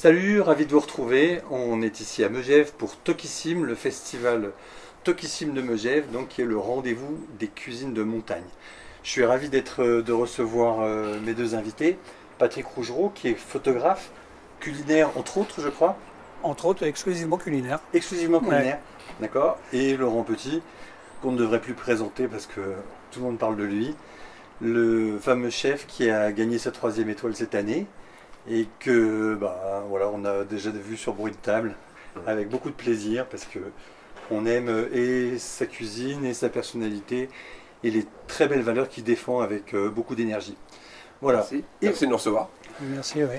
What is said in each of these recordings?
Salut, ravi de vous retrouver. On est ici à Megève pour Tokissime, le festival Tokissime de Megève, donc qui est le rendez-vous des cuisines de montagne. Je suis ravi de recevoir mes deux invités, Patrick Rougereau qui est photographe, culinaire entre autres je crois. Entre autres, exclusivement culinaire. Exclusivement culinaire, ouais. D'accord. Et Laurent Petit, qu'on ne devrait plus présenter parce que tout le monde parle de lui, le fameux chef qui a gagné sa 3e étoile cette année. Et que voilà, on a déjà vu sur Bruit de Table avec beaucoup de plaisir parce que on aime et sa cuisine et sa personnalité et les très belles valeurs qu'il défend avec beaucoup d'énergie. Voilà. Merci. Merci de nous recevoir. Merci, oui.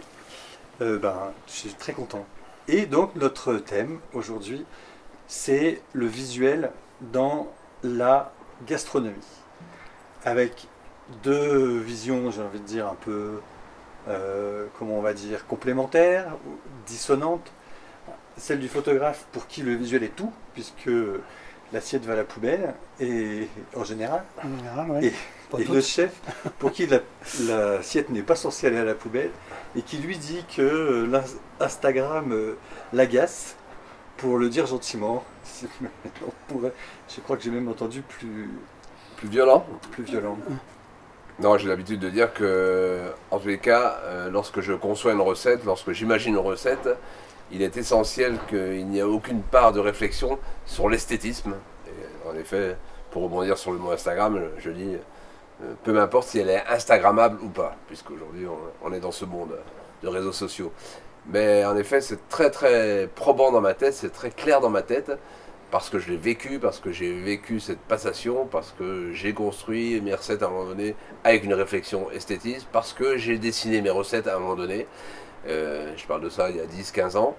Je suis très content. Et donc notre thème aujourd'hui, c'est le visuel dans la gastronomie. Avec deux visions, j'ai envie de dire, un peu comment on va dire, complémentaires, dissonantes. Celle du photographe pour qui le visuel est tout, puisque l'assiette va à la poubelle, et en général. Ouais. Et le chef pour qui l'assiette n'est pas censée aller à la poubelle, et qui lui dit que l'Instagram l'agace, pour le dire gentiment. Je crois que j'ai même entendu plus violent. Plus violent. Non, j'ai l'habitude de dire que, en tous les cas, lorsque je conçois une recette, lorsque j'imagine une recette, il est essentiel qu'il n'y ait aucune part de réflexion sur l'esthétisme. Et en effet, pour rebondir sur le mot Instagram, je dis, peu m'importe si elle est Instagrammable ou pas, puisqu'aujourd'hui on est dans ce monde de réseaux sociaux. Mais en effet, c'est très très probant dans ma tête, c'est très clair dans ma tête, parce que je l'ai vécu, parce que j'ai vécu cette passation, parce que j'ai construit mes recettes à un moment donné avec une réflexion esthétique, parce que j'ai dessiné mes recettes à un moment donné, je parle de ça il y a 10-15 ans,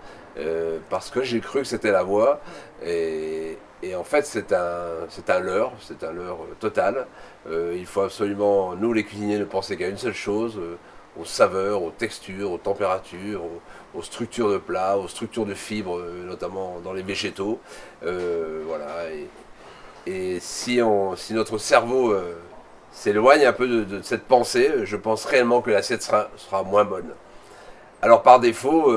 parce que j'ai cru que c'était la voie, et en fait c'est un leurre total. Il faut absolument, nous les cuisiniers, ne penser qu'à une seule chose, aux saveurs, aux textures, aux températures, aux structures de plats, aux structures de fibres, notamment dans les végétaux. Voilà. Et si notre cerveau s'éloigne un peu de cette pensée, je pense réellement que l'assiette sera moins bonne. Alors par défaut,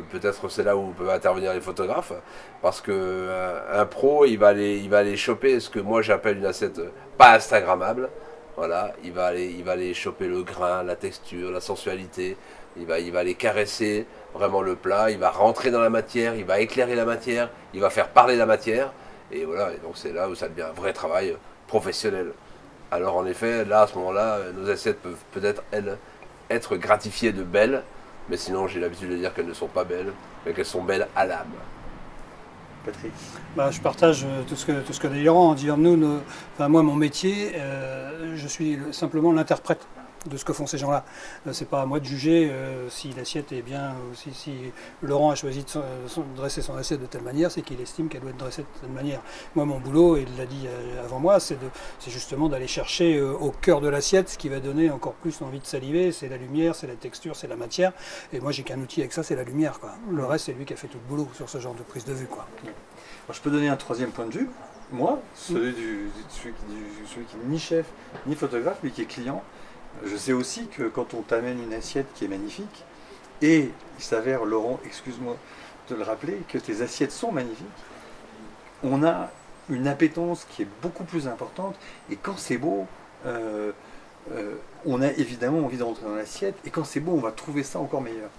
peut-être c'est là où peuvent intervenir les photographes, parce que un pro, il va aller choper ce que moi j'appelle une assiette pas instagrammable. Voilà, il va aller choper le grain, la texture, la sensualité, il va aller caresser vraiment le plat, il va rentrer dans la matière, il va éclairer la matière, il va faire parler la matière, et voilà, et donc c'est là où ça devient un vrai travail professionnel. Alors en effet, là, à ce moment-là, nos assiettes peuvent peut-être, elles, être gratifiées de belles, mais sinon j'ai l'habitude de dire qu'elles ne sont pas belles, mais qu'elles sont belles à l'âme. Patrick. Je partage tout ce que dit Laurent. Moi, mon métier, je suis simplement l'interprète de ce que font ces gens-là. C'est pas à moi de juger si l'assiette est bien, ou si Laurent a choisi de dresser son assiette de telle manière, c'est qu'il estime qu'elle doit être dressée de telle manière. Moi, mon boulot, et il l'a dit avant moi, c'est justement d'aller chercher au cœur de l'assiette ce qui va donner encore plus envie de saliver. C'est la lumière, c'est la texture, c'est la matière. Et moi, j'ai qu'un outil avec ça, c'est la lumière, quoi. Le reste, c'est lui qui a fait tout le boulot sur ce genre de prise de vue, quoi. Alors, je peux donner un troisième point de vue, moi, celui qui n'est ni chef ni photographe, mais qui est client. Je sais aussi que quand on t'amène une assiette qui est magnifique, et il s'avère, Laurent, excuse-moi de le rappeler, que tes assiettes sont magnifiques, on a une appétence qui est beaucoup plus importante, et quand c'est beau, on a évidemment envie de rentrer dans l'assiette, et quand c'est beau, on va trouver ça encore meilleur.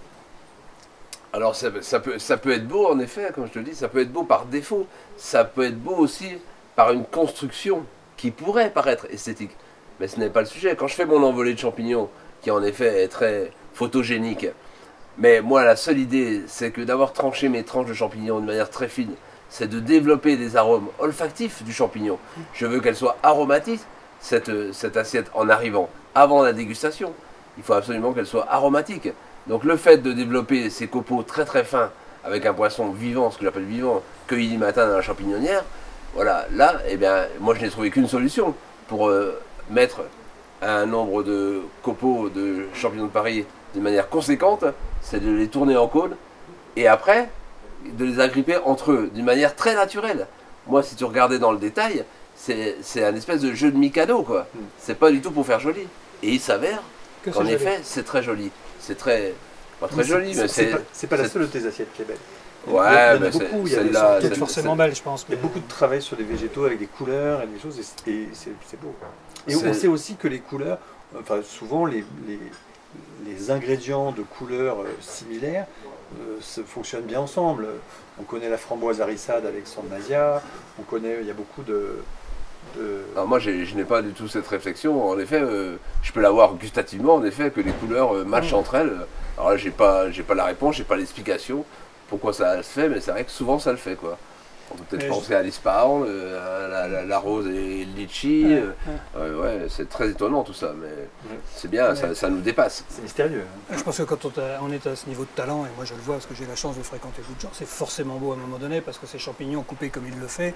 Alors ça peut être beau en effet, comme je te le dis, ça peut être beau par défaut, ça peut être beau aussi par une construction qui pourrait paraître esthétique. Mais ce n'est pas le sujet. Quand je fais mon envolée de champignons, qui en effet est très photogénique, mais moi la seule idée, c'est que d'avoir tranché mes tranches de champignons de manière très fine, c'est de développer des arômes olfactifs du champignon. Je veux qu'elle soit aromatique, cette assiette, en arrivant, avant la dégustation. Il faut absolument qu'elle soit aromatique. Donc le fait de développer ces copeaux très très fins, avec un poisson vivant, ce que j'appelle vivant, cueilli du matin dans la champignonnière, voilà, là, eh bien, moi je n'ai trouvé qu'une solution pour mettre un nombre de copeaux de champignons de Paris de manière conséquente, c'est de les tourner en cône et après de les agripper entre eux d'une manière très naturelle. Moi, si tu regardais dans le détail, c'est un espèce de jeu de Mikado, quoi. C'est pas du tout pour faire joli. Et il s'avère qu'en effet, c'est très joli. C'est très Pas très jolie, mais c'est pas la seule de tes assiettes qui est belle. Ouais, mais beaucoup. Il y a celle-là, Peut-être forcément belle, je pense. Il y a beaucoup de travail sur des végétaux avec des couleurs et des choses, et c'est beau. Et on sait aussi que les couleurs, enfin souvent les ingrédients de couleurs similaires fonctionnent bien ensemble. On connaît la framboise harissade avec son masia, il y a beaucoup de... Alors moi, je n'ai pas du tout cette réflexion. En effet, je peux l'avoir gustativement, en effet, que les couleurs matchent entre elles. Alors là, j'ai pas la réponse, j'ai pas l'explication pourquoi ça se fait, mais c'est vrai que souvent ça le fait, quoi. On peut peut-être penser à l'ispahan, la rose et le litchi. Ouais, c'est très étonnant tout ça, mais c'est bien, ça nous dépasse. C'est mystérieux. Je pense que quand on est à ce niveau de talent, et moi je le vois parce que j'ai la chance de fréquenter beaucoup de gens, c'est forcément beau à un moment donné parce que ces champignons coupés comme il le fait,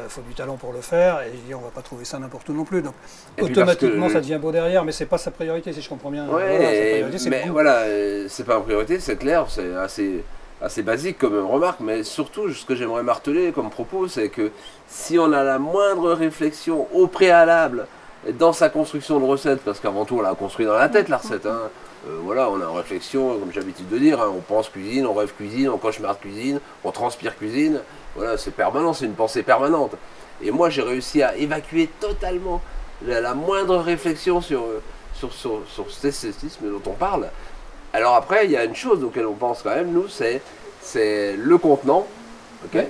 faut du talent pour le faire, et on va pas trouver ça n'importe où non plus. Donc automatiquement ça devient beau derrière, mais c'est pas sa priorité si je comprends bien. Ouais, voilà, sa priorité, c'est mais voilà, c'est pas une priorité, c'est clair, c'est assez basique comme remarque, mais surtout ce que j'aimerais marteler comme propos, c'est que si on a la moindre réflexion au préalable dans sa construction de recette, parce qu'avant tout on l'a construit dans la tête la recette, hein. Voilà, on a une réflexion, comme j'ai l'habitude de dire, hein, on pense cuisine, on rêve cuisine, on cauchemar cuisine, on transpire cuisine, voilà, c'est permanent, c'est une pensée permanente. Et moi j'ai réussi à évacuer totalement la moindre réflexion sur cet esthétisme dont on parle. Alors après, il y a une chose auquel on pense quand même, nous, c'est le contenant, okay,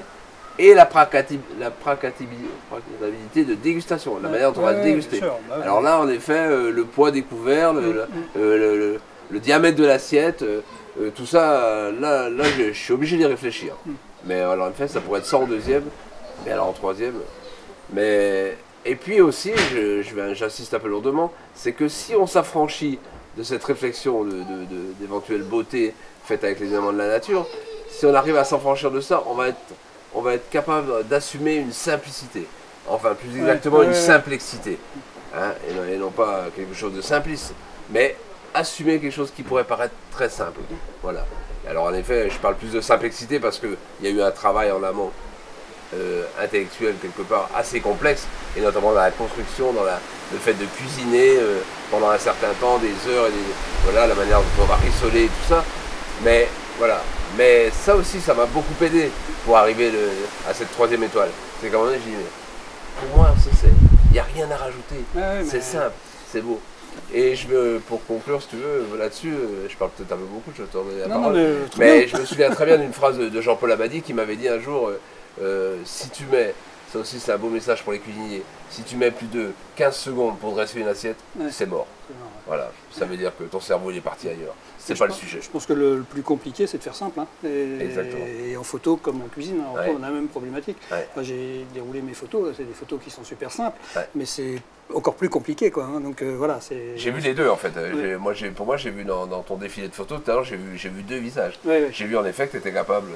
et la praticabilité de dégustation, la manière dont on va déguster. Alors là, en effet, le poids découvert, le diamètre de l'assiette, tout ça, là je suis obligé d'y réfléchir. Mais alors en fait, ça pourrait être ça en deuxième, mais alors en troisième. Et puis aussi, j'insiste un peu lourdement, c'est que si on s'affranchit de cette réflexion d'éventuelle beauté faite avec les éléments de la nature, si on arrive à s'affranchir de ça, on va être capable d'assumer une simplicité. Enfin, plus exactement, une simplexité. Hein, et non pas quelque chose de simpliste, mais assumer quelque chose qui pourrait paraître très simple. Voilà. Alors en effet, je parle plus de simplexité parce qu'il y a eu un travail en amont intellectuel quelque part assez complexe, et notamment dans la construction, dans le fait de cuisiner pendant un certain temps, des heures, et voilà, la manière dont on va rissoler et tout ça. Mais voilà, mais ça aussi, ça m'a beaucoup aidé pour arriver à cette troisième étoile. C'est comme on dit, pour moi, il n'y a rien à rajouter, c'est simple, c'est beau. Et pour conclure, si tu veux, là-dessus, je parle peut-être un peu beaucoup, je te redonne la parole, mais je me souviens très bien d'une phrase de Jean-Paul Abadie qui m'avait dit un jour, si tu mets, ça aussi c'est un beau message pour les cuisiniers, si tu mets plus de 15 secondes pour dresser une assiette, c'est mort. Voilà, ça veut dire que ton cerveau il est parti ailleurs. C'est pas le sujet. Je pense que le plus compliqué c'est de faire simple. Hein. Exactement. Et en photo comme en cuisine, on a la même problématique. Ouais. Enfin, j'ai déroulé mes photos, c'est des photos qui sont super simples, mais c'est encore plus compliqué, quoi. Hein. Donc voilà, c'est. J'ai vu les deux en fait. Pour moi, j'ai vu dans ton défilé de photos tout à l'heure, j'ai vu deux visages. J'ai vu en effet que tu étais capable,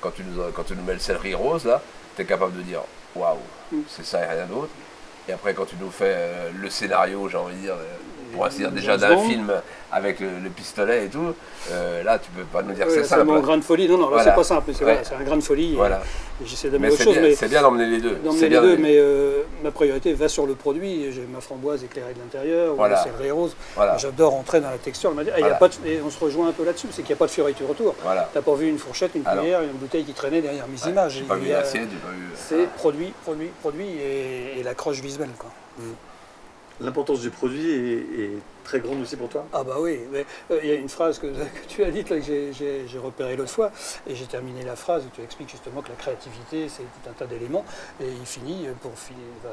quand tu nous mets le céleri rose là, tu es capable de dire waouh, c'est ça et rien d'autre. Et après, quand tu nous fais le scénario, j'ai envie de dire, pour ainsi dire, déjà d'un film avec le pistolet et tout, là, tu peux pas nous dire que c'est simple. C'est mon grain de folie. Non, là, c'est pas simple. C'est un grain de folie. Voilà. Et j'essaie d'amener autre chose. C'est bien d'emmener les deux. Mais ma priorité va sur le produit. J'ai ma framboise éclairée de l'intérieur, ou le céleri rose. J'adore entrer dans la texture. Et on se rejoint un peu là-dessus, c'est qu'il n'y a pas de fioriture autour. Tu n'as pas vu une fourchette, une cuillère, une bouteille qui traînait derrière mes images. J'ai pas vu l'assiette, j'ai pas vu. C'est produit, et l'accroche visuelle, quoi. L'importance du produit est très grande aussi pour toi? Ah bah oui, mais il y a une phrase que tu as dite là, que j'ai repérée l'autre fois, et j'ai terminé la phrase où tu expliques justement que la créativité c'est tout un tas d'éléments, et il finit, à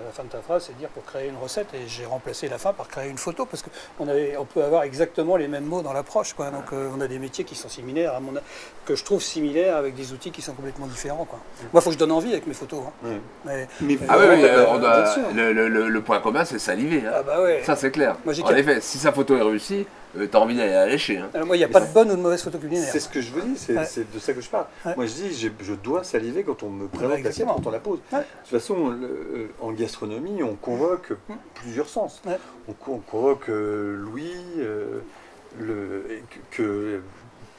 la fin de ta phrase, c'est dire pour créer une recette, et j'ai remplacé la fin par créer une photo, parce qu'on peut avoir exactement les mêmes mots dans l'approche, quoi. Donc on a des métiers qui sont similaires, que je trouve similaires avec des outils qui sont complètement différents, quoi. Moi il faut que je donne envie avec mes photos. Hein. Le point commun c'est saliver. Hein. Ah bah ouais. Ça c'est clair. Moi, en effet, si sa photo est réussie, t'as envie d'aller la lécher. Hein. Alors moi, il n'y a pas de bonne ou de mauvaise photo culinaire. C'est ce que je vous dis, c'est de ça que je parle. Moi je dis, je dois saliver quand on me présente l'assiette, quand on la pose. De toute façon, en gastronomie, on convoque plusieurs sens. On convoque l'ouïe, que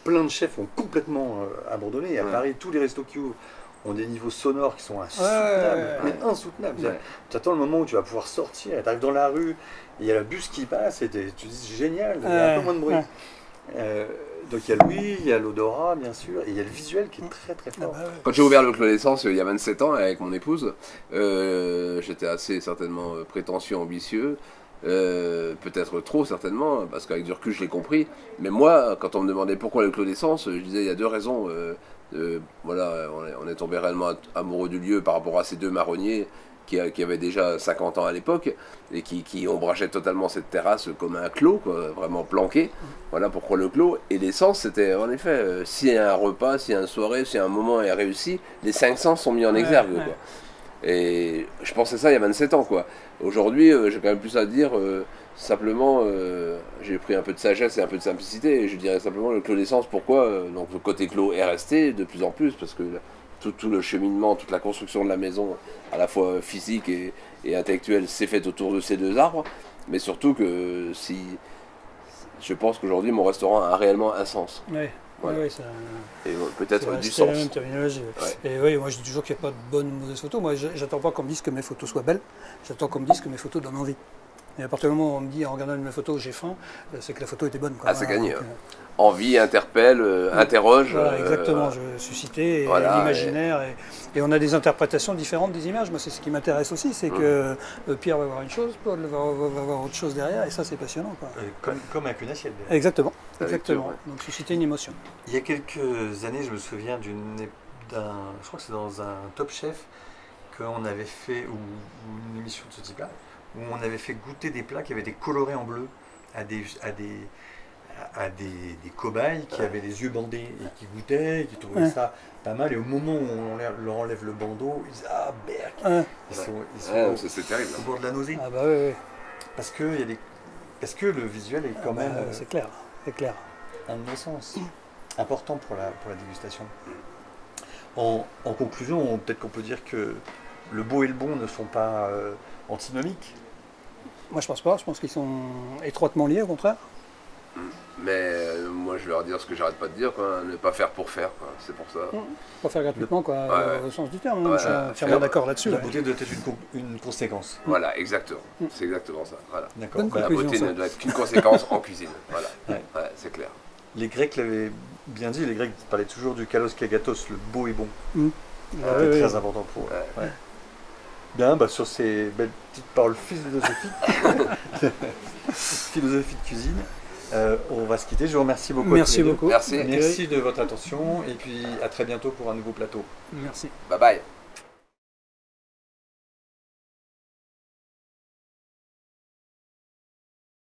plein de chefs ont complètement abandonné. Et à Paris, tous les restos qui ouvrent ont des niveaux sonores qui sont insoutenables. Tu attends le moment où tu vas pouvoir sortir, tu arrives dans la rue, il y a le bus qui passe, et tu dis génial, il y a un peu moins de bruit. Donc il y a l'ouïe, il y a l'odorat bien sûr, et il y a le visuel qui est très très Ah fort. bah ouais. Quand j'ai ouvert le Clos d'Essence il y a 27 ans avec mon épouse, j'étais assez certainement prétentieux, ambitieux, peut-être trop certainement, parce qu'avec du recul je l'ai compris. Mais moi, quand on me demandait pourquoi le Clos d'Essence, je disais il y a deux raisons. Voilà, on est tombé réellement amoureux du lieu par rapport à ces deux marronniers qui avaient déjà 50 ans à l'époque et qui ombrageaient totalement cette terrasse comme un clos, quoi, vraiment planqué. Voilà pourquoi le clos. Et l'essence, c'était en effet, si un repas, si une soirée, si un moment est réussi, les 5 sens sont mis en exergue. Ouais. Quoi. Et je pensais ça il y a 27 ans. Quoi. Aujourd'hui, j'ai quand même plus à dire. Simplement, j'ai pris un peu de sagesse et un peu de simplicité. Et je dirais simplement le clos d'essence. Pourquoi donc le côté clos est resté de plus en plus, parce que tout le cheminement, toute la construction de la maison, à la fois physique et intellectuelle, s'est faite autour de ces deux arbres. Mais surtout que si je pense qu'aujourd'hui mon restaurant a réellement un sens. Ouais. Voilà. Ouais, ça... Et peut-être du C'est la sens. même terminologie. Ouais. Et oui, moi je dis toujours qu'il n'y a pas de bonnes ou mauvaises photos. Moi, j'attends pas qu'on me dise que mes photos soient belles. J'attends qu'on me dise que mes photos donnent envie. Et à partir du moment où on me dit en regardant une de mes photos j'ai faim, c'est que la photo était bonne. Quoi. Ah, c'est gagné. Donc, Envie, interpelle, interroge. voilà, exactement, je suscitais voilà, l'imaginaire et on a des interprétations différentes des images. Moi, c'est ce qui m'intéresse aussi, c'est que Pierre va voir une chose, Paul va voir autre chose derrière, et ça, c'est passionnant. Quoi. Comme avec une assiette. Exactement, Avec exactement. ouais. Donc susciter une émotion. Il y a quelques années, je me souviens je crois que c'est dans un Top Chef qu'on avait fait, ou une émission de ce type-là, où on avait fait goûter des plats qui avaient été colorés en bleu à des cobayes qui avaient les yeux bandés et qui goûtaient, et qui trouvaient ça pas mal. Et au moment où on leur enlève le bandeau, ils disent ah berk, ils sont c'est terrible. au bord de la nausée. Ah bah oui. Parce que le visuel est quand même C'est clair, c'est clair. un essence important pour la dégustation. En conclusion, peut-être qu'on peut dire que le beau et le bon ne sont pas antinomiques. Moi je pense pas, je pense qu'ils sont étroitement liés au contraire. Mais moi je vais leur dire ce que j'arrête pas de dire, quoi, ne pas faire pour faire, quoi. C'est pour ça. Pas faire gratuitement, quoi, au sens du terme. Ouais, Je suis entièrement d'accord là-dessus. La Ouais. beauté doit être une conséquence. Voilà, exactement. C'est exactement ça. Voilà. D'accord. Bonne Bah, La conclusion, beauté ça. ne doit être qu'une conséquence en cuisine. Voilà. Ouais. Ouais, c'est clair. les Grecs l'avaient bien dit, les Grecs parlaient toujours du kalos kagatos, le beau et bon. C'était oui. très important pour eux. Ouais. Bien, bah, sur ces belles petites paroles philosophiques, philosophie de cuisine, on va se quitter. Je vous remercie beaucoup. Merci beaucoup. Merci. Merci de votre attention et puis à très bientôt pour un nouveau plateau. Merci. Bye bye.